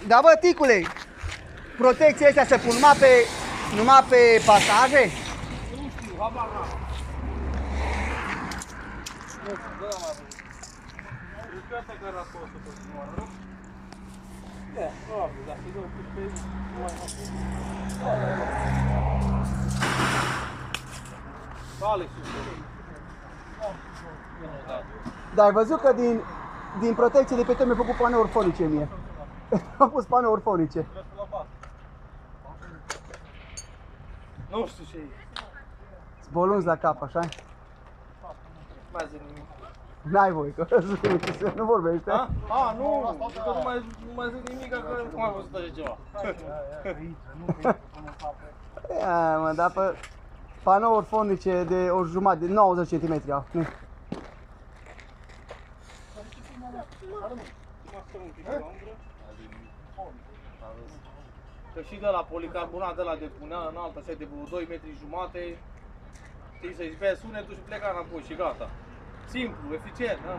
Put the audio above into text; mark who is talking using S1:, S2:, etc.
S1: Da, bă, ticule, protecția astea se pun numai pe pasaje?
S2: Nu știu, habar n-am. Nu știu, de la mai văzut. Deci pe asta care a scos-o pe continuare, nu? Da, probabil, dacă îi dau pus pe el, nu mai fac. Alex,
S1: Da, ai văzut că din protecție de pe tot mi-a făcut panouri fonice mie. Am pus panouri fonice.
S2: nu știu ce e.
S1: Zbolunzi la cap, așa?
S2: Mai zic nimic.
S1: N-ai voie, că nu vorbește.
S2: A, nu, că nu mai zic nimic, că nu mai văzut așa ceva.
S1: Ia, mă, dar pe panouri fonice de o jumătate, de 90 cm au. Nu.
S2: Că și de la policarbonat, de la de punea înalt, așa de 2 metri jumate, știi, să-i bea sunetul și pleca înapoi și gata. Simplu, eficient, da?